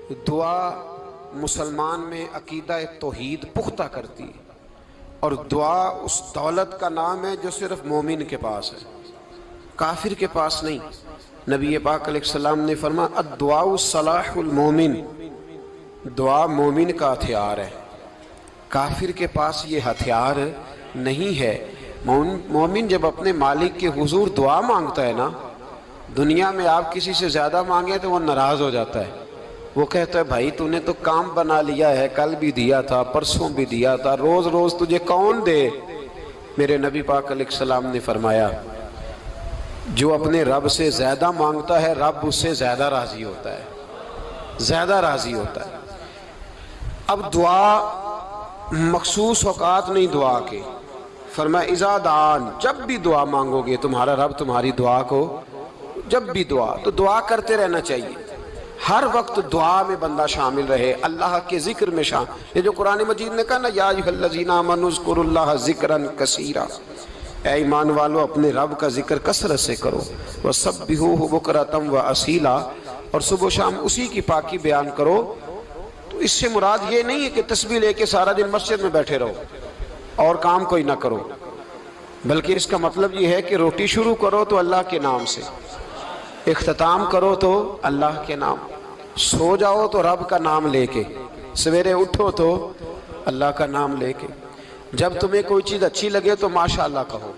دعا مسلمان میں عقیدہ توحید پختہ کرتی ہے، اور دعا اس دولت کا نام ہے جو صرف مومن کے پاس ہے، کافر کے پاس نہیں۔ نبی پاک علیہ السلام نے فرمایا الدعاء صلاح المومن، دعا مومن کا ہتھیار ہے، کافر کے پاس یہ ہتھیار نہیں ہے۔ مومن جب اپنے مالک کے حضور دعا مانگتا ہے نا، دنیا میں آپ کسی سے زیادہ مانگے تو وہ ناراض ہو جاتا ہے، وہ کہتا ہے بھائی تو نے تو کام بنا لیا ہے، کل بھی دیا تھا، پرسوں بھی دیا تھا، روز روز تجھے کون دے؟ میرے نبی پاک علیہ السلام نے فرمایا جو اپنے رب سے زیادہ مانگتا ہے رب اس سے زیادہ راضی ہوتا ہے، زیادہ راضی ہوتا ہے۔ اب دعا مخصوص اوقات نہیں دعا کے، فرمایا اذا دعان، جب بھی دعا مانگو گے تمہارا رب تمہاری دعا کو، جب بھی دعا تو دعا کرتے رہنا چاہیے، ہر وقت دعا میں بندہ شامل رہے، اللہ کے ذکر میں شامل۔ یہ جو قرآن مجید نے کہا نا یا ایھا الذین آمنوا اذکروا اللہ ذکرا کثیرا، اے ایمان والو اپنے رب کا ذکر کثرت سے کرو، وسبحوہ بکرۃ واصیلا، اور صبح و شام اسی کی پاکی بیان کرو۔ تو اس سے مراد یہ نہیں ہے کہ تسبیح لے کے سارا دن مسجد میں بیٹھے رہو اور کام کوئی نہ کرو، بلکہ اس کا مطلب یہ ہے کہ روٹی شروع کرو تو اللہ کے نام سے، اختتام کرو تو اللہ کے نام، سو جاؤ تو رب کا نام لے کے، سویرے اٹھو تو اللہ کا نام لے کے، جب تمہیں کوئی چیز اچھی لگے تو ماشاءاللہ کہو،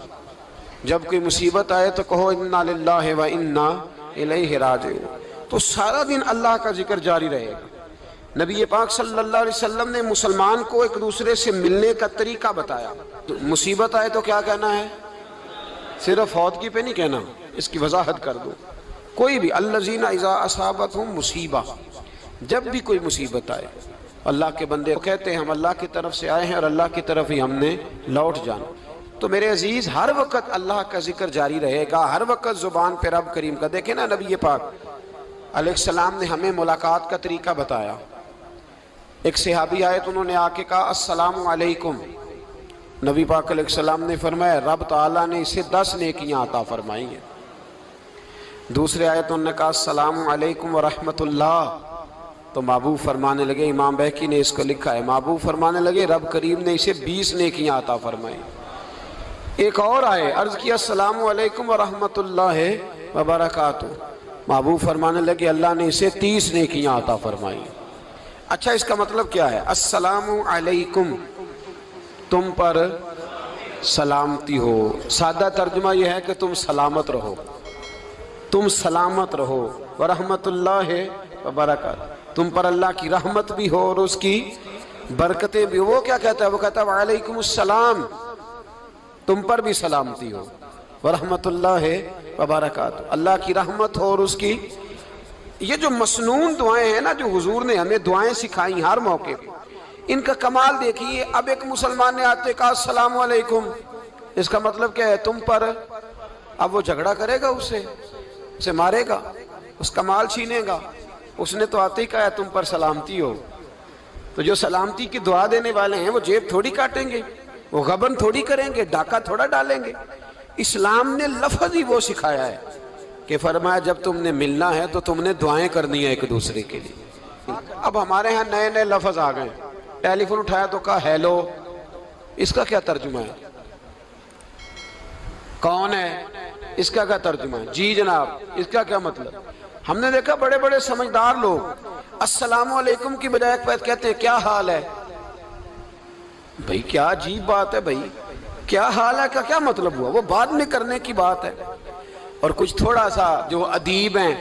جب کوئی مصیبت آئے تو کہو انا للہ و انا الیہ راجعون۔ تو سارا دن اللہ کا ذکر جاری رہے گا۔ نبی پاک صلی اللہ علیہ وسلم نے مسلمان کو ایک دوسرے سے ملنے کا طریقہ بتایا۔ مصیبت آئے تو کیا کہنا ہے؟ صرف فوت پہ نہیں کہنا، اس کی وضاحت کر دو۔ کوئی بھی الذین اذا اصابتہم مصیبہ، جب بھی کوئی مصیبت آئے اللہ کے بندے کہتے ہیں ہم اللہ کی طرف سے آئے ہیں اور اللہ کی طرف ہی ہم نے لوٹ جانا۔ تو میرے عزیز ہر وقت اللہ کا ذکر جاری رہے گا، ہر وقت زبان پہ رب کریم کا۔ دیکھیں نا نبی پاک علیہ السلام نے ہمیں ملاقات کا طریقہ بتایا۔ ایک صحابی آئے تو انہوں نے آ کے کہا السلام علیکم، نبی پاک علیہ السلام نے فرمایا رب تعالیٰ نے اسے 10 نیکیاں عطا فرمائی ہیں۔ دوسرے آئے تو انہوں نے کہا السلام علیکم ورحمۃ اللہ، تو محبوب فرمانے لگے، امام بہقی نے اس کو لکھا ہے، محبوب فرمانے لگے رب کریم نے اسے 20 نیکیاں عطا فرمائی۔ ایک اور آئے، عرض کیا السلام علیکم ورحمۃ اللہ وبرکاتہ، محبوب فرمانے لگے اللہ نے اسے 30 نیکیاں عطا فرمائی۔ اچھا اس کا مطلب کیا ہے؟ السلام علیکم، تم پر سلامتی ہو، سادہ ترجمہ یہ ہے کہ تم سلامت رہو، تم سلامت رہو، ورحمۃ اللہ وبرکاتہ، تم پر اللہ کی رحمت بھی ہو اور اس کی برکتیں بھی ہو۔ وہ کیا کہتا ہے؟ وہ کہتا ہے وعلیکم السلام، تم پر بھی سلامتی ہو، ورحمۃ اللہ وبرکاتہ، اللہ کی رحمت ہو اور اس کی۔ یہ جو مسنون دعائیں ہیں نا جو حضور نے ہمیں دعائیں سکھائیں ہر موقع پہ، ان کا کمال دیکھیے۔ اب ایک مسلمان نے آتے کہا السلام علیکم، اس کا مطلب کیا ہے؟ تم پر۔ اب وہ جھگڑا کرے گا اسے مارے گا، اس کا مال چھینے گا؟ اس نے تو آتے ہی کہا تم پر سلامتی ہو۔ تو جو سلامتی کی دعا دینے والے ہیں وہ جیب تھوڑی کاٹیں گے، وہ غبن تھوڑی کریں گے، ڈاکہ تھوڑا ڈالیں گے۔ اسلام نے لفظ ہی وہ سکھایا ہے کہ فرمایا جب تم نے ملنا ہے تو تم نے دعائیں کرنی ہیں ایک دوسرے کے لیے۔ اب ہمارے ہاں نئے نئے لفظ آ گئے، ٹیلی فون اٹھایا تو کہا ہیلو، اس کا کیا ترجمہ ہے؟ کون ہے؟ اس کا کیا ترجمہ ہے؟ جی جناب، اس کا کیا مطلب؟ ہم نے دیکھا بڑے بڑے سمجھدار لوگ السلام علیکم کی بجائے کہتے ہیں کیا حال ہے؟ بھئی کیا عجیب بات ہے، بھئی کیا حال ہے کا کیا مطلب ہوا؟ وہ بعد میں کرنے کی بات ہے۔ اور کچھ تھوڑا سا جو ادیب ہیں،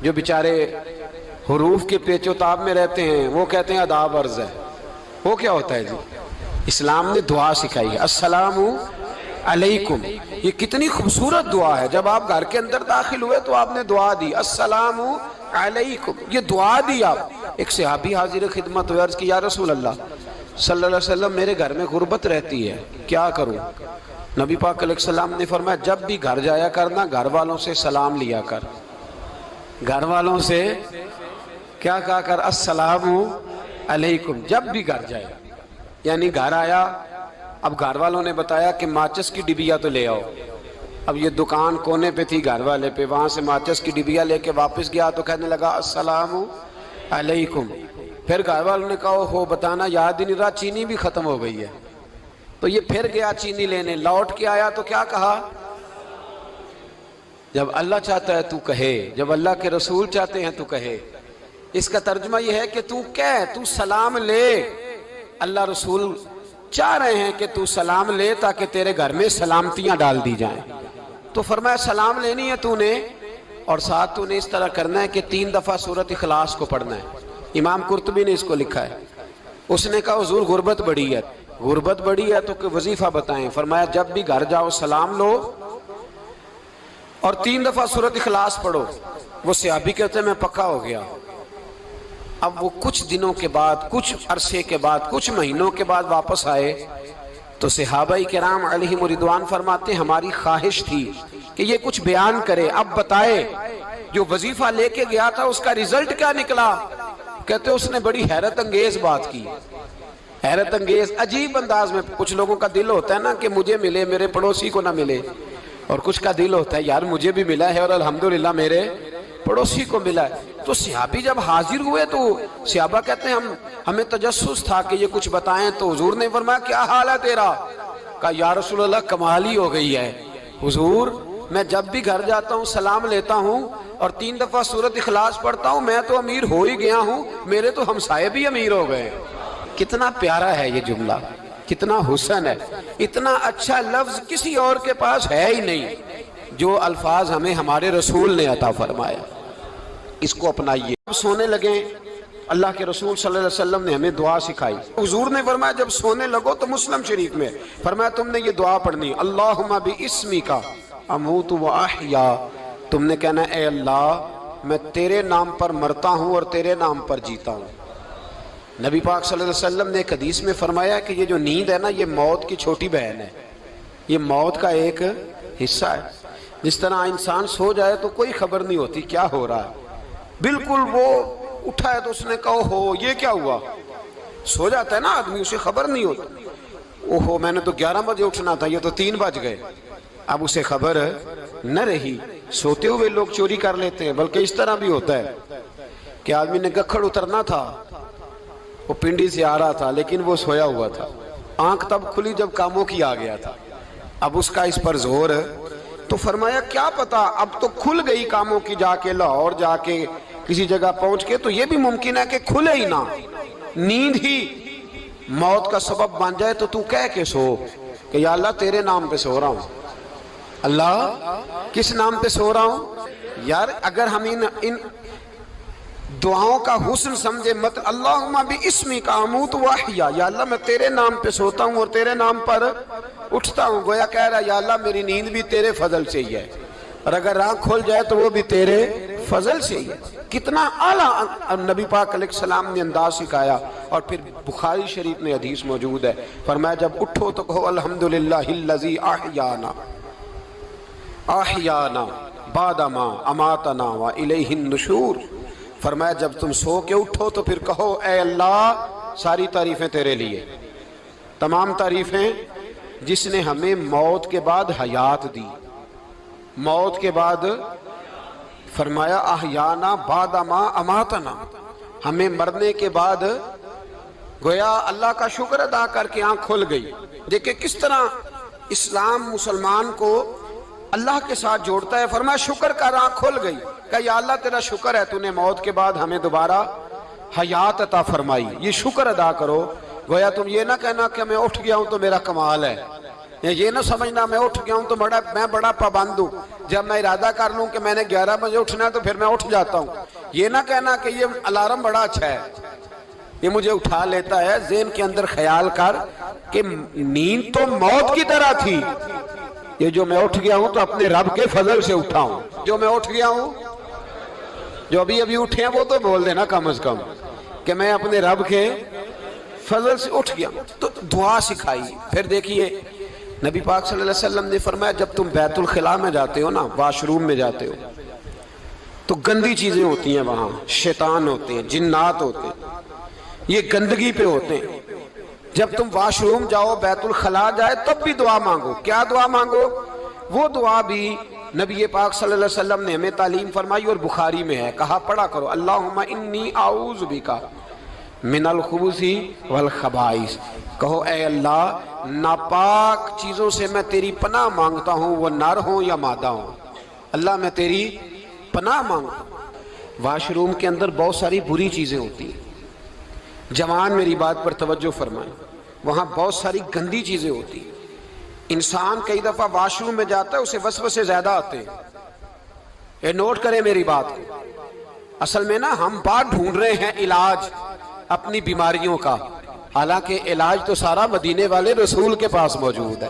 جو بیچارے حروف کے پیچ و تاب میں رہتے ہیں، وہ کہتے ہیں آداب عرض ہے۔ وہ کیا ہوتا ہے جی؟ اسلام نے دعا سکھائی ہے السلام علیکم، یہ کتنی خوبصورت دعا ہے۔ جب آپ گھر کے اندر داخل ہوئے تو آپ نے دعا دی السلام علیکم، یہ دعا دی آپ۔ ایک صحابی حاضر خدمت ہوئے، عرض کی یا رسول اللہ صلی اللہ علیہ وسلم میرے گھر میں غربت رہتی ہے، کیا کروں؟ نبی پاک علیہ السلام نے فرمایا جب بھی گھر جایا کرنا گھر والوں سے سلام لیا کر، گھر والوں سے کیا کہا کر؟ السلام علیکم، جب بھی گھر جائے۔ یعنی گھر آیا، اب گھر والوں نے بتایا کہ ماچس کی ڈبیا تو لے آؤ۔ اب یہ دکان کونے پہ تھی گھر والے پہ، وہاں سے ماچس کی ڈبیا لے کے واپس گیا تو کہنے لگا السلام علیکم. پھر گھر والوں نے کہا ہو بتانا یاد ہی نہیں رہا, چینی بھی ختم ہو گئی ہے. تو یہ پھر گیا چینی لینے, لوٹ کے آیا تو کیا کہا؟ جب اللہ چاہتا ہے تو کہے, جب اللہ کے رسول چاہتے ہیں تو کہے. اس کا ترجمہ یہ ہے کہ تو کہہ, تو سلام لے. اللہ رسول چاہ رہے ہیں کہ تو سلام لے تاکہ تیرے گھر میں سلامتیاں ڈال دی جائیں. تو فرمایا سلام لینی ہے تو نے, اور ساتھ تو نے اس طرح کرنا ہے کہ 3 دفعہ سورۃ اخلاص کو پڑھنا ہے. امام قرطبی نے اس کو لکھا ہے. اس نے کہا حضور غربت بڑی ہے. غربت بڑی ہے تو کہ وظیفہ بتائیں. فرمایا جب بھی گھر جاؤ سلام لو اور 3 دفعہ سورۃ اخلاص پڑھو. وہ صحابی کہتے ہیں میں پکا ہو گیا. اب وہ کچھ دنوں کے بعد, کچھ عرصے کے بعد, کچھ مہینوں کے بعد واپس آئے تو صحابہ کرام علیہم رضوان فرماتے ہیں ہماری خواہش تھی کہ یہ کچھ بیان کرے, اب بتائے جو وظیفہ لے کے گیا تھا اس کا رزلٹ کیا نکلا. کہتے اس نے بڑی حیرت انگیز بات کی, حیرت انگیز عجیب انداز میں. کچھ لوگوں کا دل ہوتا ہے نا کہ مجھے ملے میرے پڑوسی کو نہ ملے, اور کچھ کا دل ہوتا ہے یار مجھے بھی ملا ہے اور الحمدللہ میرے پڑوسی کو ملا ہے. تو صحابی جب حاضر ہوئے تو صحابہ کہتے ہیں ہمیں تجسس تھا کہ یہ کچھ بتائیں. تو حضور نے فرمایا کیا حال ہے تیرا؟ کہا یا رسول اللہ کمال ہی ہو گئی ہے حضور, میں جب بھی گھر جاتا ہوں سلام لیتا ہوں اور 3 دفعہ سورۃ اخلاص پڑھتا ہوں. میں تو امیر ہو ہی گیا ہوں, میرے تو ہمسائے بھی امیر ہو گئے. کتنا پیارا ہے یہ جملہ, کتنا حسن ہے. اتنا اچھا لفظ کسی اور کے پاس ہے ہی نہیں جو الفاظ ہمیں ہمارے رسول نے عطا فرمایا. اس کو اپنائیے. سونے لگیں, اللہ کے رسول صلی اللہ علیہ وسلم نے ہمیں دعا سکھائی. حضور نے فرمایا جب سونے لگو تو مسلم شریف میں فرمایا تم نے یہ دعا پڑھنی, اللہم باسمک اموت و احیا. تم نے کہنا اے اللہ میں تیرے نام پر مرتا ہوں اور تیرے نام پر جیتا ہوں. نبی پاک صلی اللہ علیہ وسلم نے ایک حدیث میں فرمایا کہ یہ جو نیند ہے نا یہ موت کی چھوٹی بہن ہے, یہ موت کا ایک حصہ ہے. جس طرح انسان سو جائے تو کوئی خبر نہیں ہوتی کیا ہو رہا ہے, بالکل وہ اٹھا ہے تو اس نے کہا ہو یہ کیا ہوا. سو جاتا ہے نا آدمی, اسے خبر نہیں ہوتی. اوہو میں نے تو 11 بجے اٹھنا تھا, یہ تو 3 بج گئے. اب اسے خبر نہ رہی. سوتے ہوئے لوگ چوری کر لیتے ہیں, بلکہ اس طرح بھی ہوتا ہے کہ آدمی نے گکھڑ اترنا تھا, وہ پنڈی سے آ رہا تھا لیکن وہ سویا ہوا تھا. آنکھ تب کھلی جب کاموں کی آ گیا تھا. اب اس کا اس پر زور, تو فرمایا کیا پتا اب تو کھل گئی کاموں کی, جا کے لاہور جا کے کسی جگہ پہنچ کے, تو یہ بھی ممکن ہے کہ کھلے ہی نہ, نیند ہی موت کا سبب بن جائے. تو تو کہہ کے سو کہ یا اللہ تیرے نام پہ سو رہا ہوں. اللہ کس نام پہ سو رہا ہوں یار؟ اگر ہم ان دعاؤں کا حسن سمجھے مت, اللہم باسمک اموت و احیا, یا اللہ میں تیرے نام پہ سوتا ہوں اور تیرے نام پر اٹھتا ہوں. گویا کہہ رہا یا اللہ میری نیند بھی تیرے فضل سے ہی ہے, اور اگر آنکھ کھل جائے تو وہ بھی تیرے فضل سے ہی ہے. کتنا اعلیٰ نبی پاک علیہ السلام نے انداز سکھایا. اور پھر بخاری شریف میں حدیث موجود ہے, فرمایا جب اٹھو تو کہو الحمدللہ الذی احیانا احیانا بعد ما اماتنا والیہ النشور. فرمایا جب تم سو کے اٹھو تو پھر کہو اے اللہ ساری تعریفیں تیرے لیے, تمام تعریفیں جس نے ہمیں موت کے بعد حیات دی, موت کے بعد فرمایا احیانا بعد ما اماتنا, ہمیں مرنے کے بعد گویا اللہ کا شکر ادا کر کے آنکھ کھل گئی. دیکھیں کس طرح اسلام مسلمان کو اللہ کے ساتھ جوڑتا ہے. فرمایا شکر کر, آنکھ کھل گئی. کہ یا اللہ تیرا شکر ہے تو نے موت کے بعد ہمیں دوبارہ حیات عطا فرمائی, یہ شکر ادا کرو. گویا تم یہ نہ کہنا کہ میں اٹھ گیا ہوں تو میرا کمال ہے, یہ نہ سمجھنا میں اٹھ گیا ہوں تو میں بڑا پابند ہوں, جب میں ارادہ کر لوں کہ میں نے 11 بجے اٹھنا ہے تو پھر میں اٹھ جاتا ہوں. یہ نہ کہنا کہ یہ الارم بڑا اچھا ہے, یہ مجھے اٹھا لیتا ہے. ذہن کے اندر خیال کر کہ نیند تو موت کی طرح تھی, یہ جو میں اٹھ گیا ہوں تو اپنے رب کے فضل سے اٹھا ہوں. جو میں اٹھ گیا ہوں, جو ابھی اٹھے ہیں وہ تو بول دینا کم از کم کہ میں اپنے رب کے فضل سے اٹھ گیا. تو دعا سکھائی. پھر دیکھیے نبی پاک صلی اللہ علیہ وسلم نے فرمایا جب تم بیت الخلاء میں جاتے ہو نا, واش روم میں جاتے ہو, تو گندی چیزیں ہوتی ہیں وہاں, شیطان ہوتے ہیں, جنات ہوتے ہیں, یہ گندگی پہ ہوتے ہیں. جب تم واش روم جاؤ, بیت الخلاء جائے, تب بھی دعا مانگو. کیا دعا مانگو؟ وہ دعا بھی نبی پاک صلی اللہ علیہ وسلم نے ہمیں تعلیم فرمائی اور بخاری میں ہے، کہا پڑھا کرو اللہم انی اعوذ بکا من الخبث والخبائث، کہو اے اللہ ناپاک چیزوں سے میں تیری پناہ مانگتا ہوں، وہ نر ہوں یا مادہ ہوں، اللہ میں تیری پناہ مانگتا ہوں۔ واش روم کے اندر بہت ساری بری چیزیں ہوتی ہیں، جوان میری بات پر توجہ فرمائیں، وہاں بہت ساری گندی چیزیں ہوتی ہیں۔ انسان کئی دفعہ واش روم میں جاتا ہے، اسے وسوسے زیادہ آتے ہیں، یہ نوٹ کریں میری بات کو۔ اصل میں نا ہم بات ڈھونڈ رہے ہیں علاج اپنی بیماریوں کا، حالانکہ علاج تو سارا مدینے والے رسول کے پاس موجود ہے،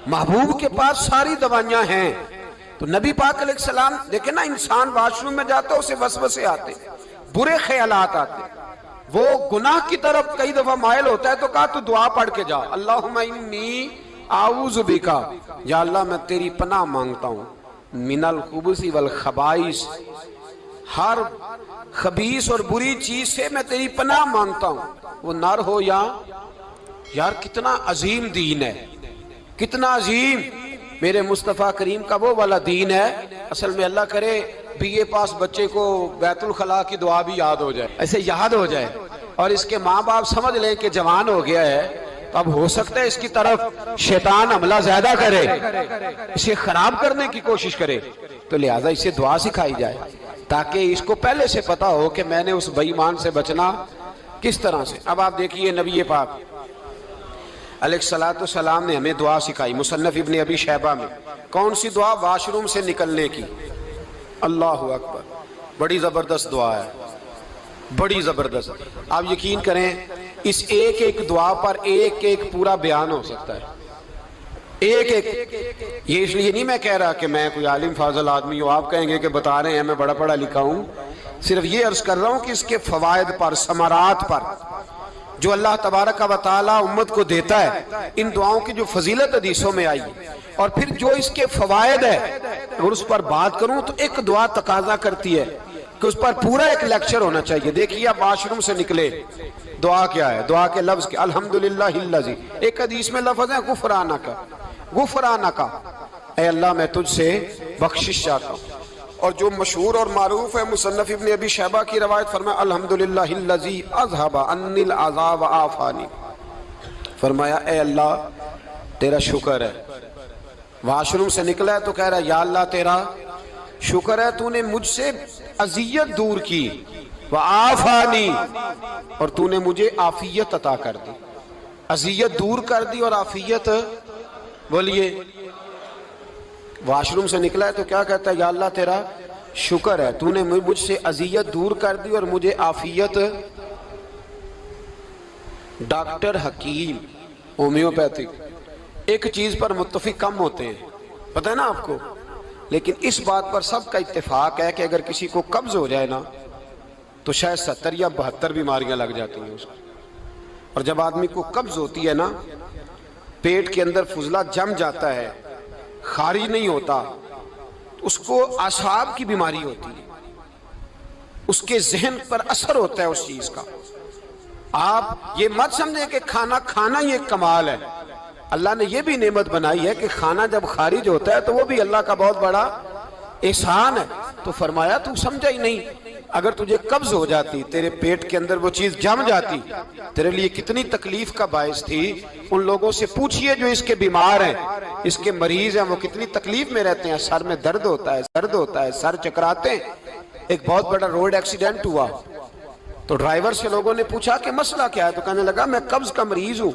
محبوب کے پاس ساری دوائیاں ہیں۔ تو نبی پاک علیہ السلام دیکھیں نا، انسان واش روم میں جاتا ہے اسے وسوسے آتے، برے خیالات آتے، وہ گناہ کی طرف کئی دفعہ مائل ہوتا ہے، تو کہا تو دعا پڑھ کے جا اللہم انی اعوذ بکا، یا اللہ میں تیری پناہ مانگتا ہوں من الخبث والخبائث، ہر خبیث اور بری چیز سے میں تیری پناہ مانگتا ہوں، وہ نر ہو یا یار کتنا عظیم دین ہے، کتنا عظیم میرے مصطفیٰ کریم کا وہ والا دین ہے۔ اصل میں اللہ کرے بی اے پاس بچے کو بیت الخلاء کی دعا بھی یاد ہو جائے، ایسے یاد ہو جائے، اور اس کے ماں باپ سمجھ لیں کہ جوان ہو گیا ہے، تو اب ہو سکتا ہے اس کی طرف شیطان حملہ زیادہ کرے، اسے خراب کرنے کی کوشش کرے، تو لہٰذا اسے دعا سکھائی جائے تاکہ اس کو پہلے سے پتا ہو کہ میں نے اس بے ایمان سے بچنا کس طرح سے۔ اب آپ دیکھیے نبی پاک علیہ السلام نے ہمیں دعا سکھائی، مصنف ابن ابی شیبہ میں، کون سی دعا؟ واش روم سے نکلنے کی۔ اللہ اکبر، بڑی زبردست دعا ہے، بڑی زبردست۔ آپ یقین کریں اس ایک ایک دعا پر ایک ایک پورا بیان ہو سکتا ہے، ایک ایک۔ یہ اس لیے نہیں میں کہہ رہا کہ میں کوئی عالم فاضل آدمی ہوں، آپ کہیں گے کہ بتا رہے ہیں میں بڑا پڑھا لکھا ہوں، صرف یہ عرض کر رہا ہوں کہ اس کے فوائد پر، ثمرات پر جو اللہ تبارک و تعالی امت کو دیتا ہے، ان دعاؤں کی جو فضیلت حدیثوں میں آئی، اور پھر جو اس کے فوائد ہے، اگر اس پر بات کروں تو ایک دعا تقاضا کرتی ہے کہ اس پر پورا ایک لیکچر ہونا چاہیے۔ دیکھیے آپ واش روم سے نکلے، دعا کیا ہے؟ دعا کے لفظ کے الحمدللہ الذی، ایک حدیث میں لفظ ہے غفرانک، غفرانک، اے اللہ میں تجھ سے بخشش چاہتا ہوں۔ اور جو مشہور اور معروف ہے مصنف ابن ابی شیبہ کی روایت، فرمایا الحمدللہ الذی اذھب عنی العذاب وعافانی، فرمایا اے اللہ تیرا شکر ہے، واش روم سے نکلا ہے تو کہہ رہا ہے یا اللہ تیرا شکر ہے تو نے مجھ سے اذیت دور کی، وعافانی، اور تو نے مجھے عافیت عطا کر دی، اذیت دور کر دی اور عافیت۔ بولیے واش روم سے نکلا ہے تو کیا کہتا ہے؟ یا اللہ تیرا شکر ہے تو نے مجھ سے اذیت دور کر دی اور مجھے عافیت۔ ڈاکٹر حکیم ہومیوپیتھک ایک چیز پر متفق کم ہوتے ہیں، پتہ ہے نا آپ کو، لیکن اس بات پر سب کا اتفاق ہے کہ اگر کسی کو قبض ہو جائے نا تو شاید 70 یا 72 بیماریاں لگ جاتی ہیں اس کو۔ اور جب آدمی کو قبض ہوتی ہے نا، پیٹ کے اندر فضلہ جم جاتا ہے، خارج نہیں ہوتا، اس کو اعصاب کی بیماری ہوتی ہے، اس کے ذہن پر اثر ہوتا ہے اس چیز کا۔ آپ یہ مت سمجھیں کہ کھانا کھانا یہ کمال ہے، اللہ نے یہ بھی نعمت بنائی ہے کہ کھانا جب خارج ہوتا ہے تو وہ بھی اللہ کا بہت بڑا احسان ہے۔ تو فرمایا تو سمجھا ہی نہیں، اگر تجھے قبض ہو جاتی، تیرے پیٹ کے اندر وہ چیز جم جاتی، تیرے لیے کتنی تکلیف کا باعث تھی۔ ان لوگوں سے پوچھئے جو اس کے بیمار ہیں، اس کے مریض ہیں، وہ کتنی تکلیف میں رہتے ہیں، سر میں درد ہوتا ہے، درد ہوتا ہے، سر چکراتے ہیں۔ ایک بہت بڑا روڈ ایکسیڈنٹ ہوا تو ڈرائیور سے لوگوں نے پوچھا کہ مسئلہ کیا ہے، تو کہنے لگا میں قبض کا مریض ہوں،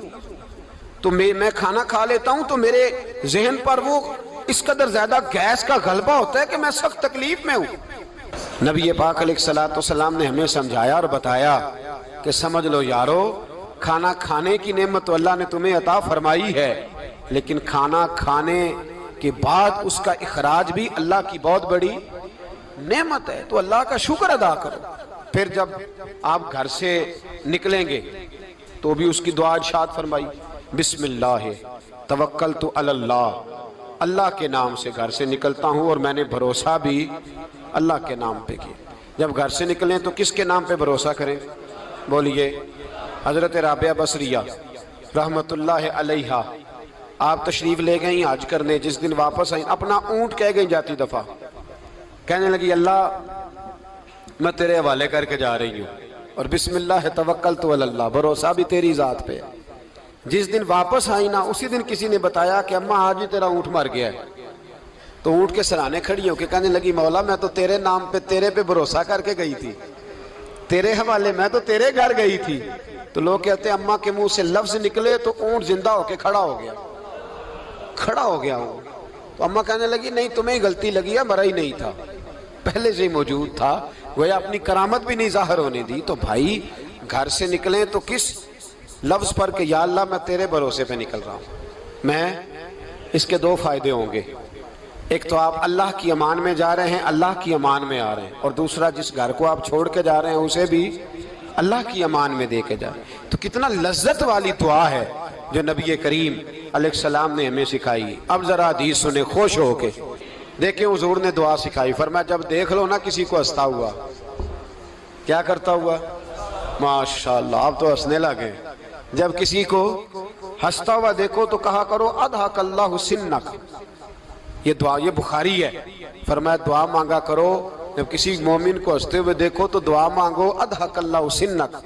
تو میں کھانا کھا لیتا ہوں تو میرے ذہن پر وہ اس قدر زیادہ گیس کا غلبہ ہوتا ہے کہ میں سخت تکلیف میں ہوں۔ نبی پاک علیہ السلام نے ہمیں سمجھایا اور بتایا کہ سمجھ لو یارو، کھانا کھانے کی نعمت تو اللہ نے تمہیں عطا فرمائی ہے، لیکن کھانا کھانے کے بعد اس کا اخراج بھی اللہ کی بہت بڑی نعمت ہے، تو اللہ کا شکر ادا کرو۔ پھر جب آپ گھر سے نکلیں گے تو بھی اس کی دعا ارشاد فرمائی، بسم اللہ توکلت علی اللہ، اللہ کے نام سے گھر سے نکلتا ہوں اور میں نے بھروسہ بھی اللہ کے نام پہ کیا۔ جب گھر سے نکلیں تو کس کے نام پہ بھروسہ کریں؟ بولیے حضرت رابعہ بصریہ رحمت اللہ علیہا آپ تشریف لے گئیں حج کرنے، جس دن واپس آئیں اپنا اونٹ کہہ گئی جاتی دفعہ، کہنے لگی اللہ میں تیرے حوالے کر کے جا رہی ہوں، اور بسم اللہ توکلت علی اللہ، بھروسہ بھی تیری ذات پہ۔ جس دن واپس آئی نا اسی دن کسی نے بتایا کہ اماں آج ہی تیرا اونٹ مر گیا ہے، تو اونٹ کے سرانے کھڑی ہو کے کہنے لگی مولا میں تو تیرے نام پہ تیرے پہ بھروسہ کر کے گئی تھی، تیرے حوالے میں تو تیرے گھر گئی تھی۔ تو لوگ کہتے ہیں اماں کے منہ سے لفظ نکلے تو اونٹ زندہ ہو کے کھڑا ہو گیا، کھڑا ہو گیا اونٹ۔ تو اماں کہنے لگی نہیں تمہیں ہی غلطی لگی ہے، مرا ہی نہیں تھا، پہلے سے ہی موجود تھا، وہ اپنی کرامت بھی نہیں ظاہر ہونے دی۔ تو بھائی گھر سے نکلیں تو کس لفظ پر کہ یا اللہ میں تیرے بھروسے پہ نکل رہا ہوں میں، اس کے دو فائدے ہوں گے، ایک تو آپ اللہ کی امان میں جا رہے ہیں، اللہ کی امان میں آ رہے ہیں، اور دوسرا جس گھر کو آپ چھوڑ کے جا رہے ہیں اسے بھی اللہ کی امان میں دے کے جا رہے ہیں۔ تو کتنا لذت والی دعا ہے جو نبی کریم علیہ السلام نے ہمیں سکھائی۔ اب ذرا حدیث سنیں خوش ہو کے، دیکھیں حضور نے دعا سکھائی، فرمایا جب دیکھ لو نا کسی کو ہنستا ہوا، کیا کرتا ہوا؟ ماشاءاللہ آپ تو ہنسنے لگے۔ جب کسی کو ہنستا ہوا دیکھو تو کہا کرو اضحک اللہ سنک، یہ دعا یہ بخاری ہے، فرمایا دعا مانگا کرو جب کسی مومن کو ہنستے ہوئے دیکھو تو دعا مانگو اضحک اللہ سنک،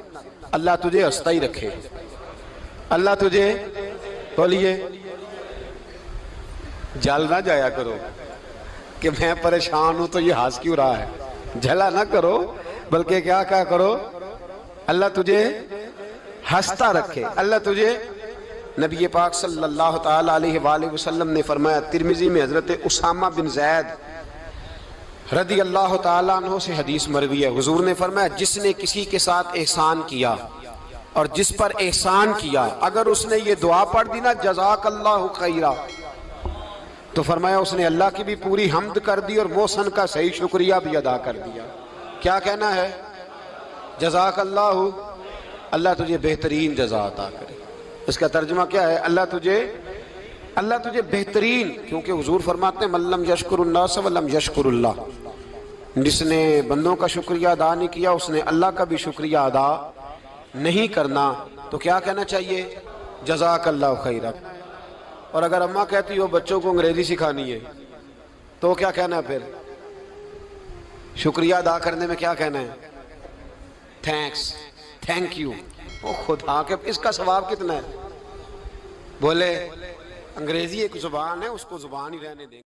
اللہ تجھے ہنستا ہی رکھے، اللہ تجھے، بولیے جل نہ جایا کرو کہ میں پریشان ہوں تو یہ ہنس کیوں رہا ہے، جھلا نہ کرو، بلکہ کیا کہا کرو اللہ تجھے ہنستا رکھے، اللہ تجھے۔ نبی پاک صلی اللہ تعالی علیہ وآلہ وسلم نے فرمایا، ترمذی میں حضرت اسامہ بن زید رضی اللہ تعالیٰ عنہ سے حدیث مروی ہے، حضور نے فرمایا جس نے کسی کے ساتھ احسان کیا اور جس پر احسان کیا، اگر اس نے یہ دعا پڑھ دی نا جزاک اللہ خیرہ، تو فرمایا اس نے اللہ کی بھی پوری حمد کر دی اور محسن کا صحیح شکریہ بھی ادا کر دیا۔ کیا کہنا ہے؟ جزاک اللہ، اللہ تجھے بہترین جزا عطا کرے۔ اس کا ترجمہ کیا ہے؟ اللہ تجھے بہترین، کیونکہ حضور فرماتے ہیں من لم یشکر الناس ولم یشکر اللہ، جس نے بندوں کا شکریہ ادا نہیں کیا اس نے اللہ کا بھی شکریہ ادا نہیں کرنا۔ تو کیا کہنا چاہیے؟ جزاک اللہ خیرہ۔ اور اگر اماں کہتی ہو بچوں کو انگریزی سکھانی ہے تو کیا کہنا ہے؟ پھر شکریہ ادا کرنے میں کیا کہنا ہے؟ Thanks, thank you. وہ خدا کے اس کا ثواب کتنا ہے؟ بولے انگریزی ایک زبان ہے، اس کو زبان ہی رہنے دیں۔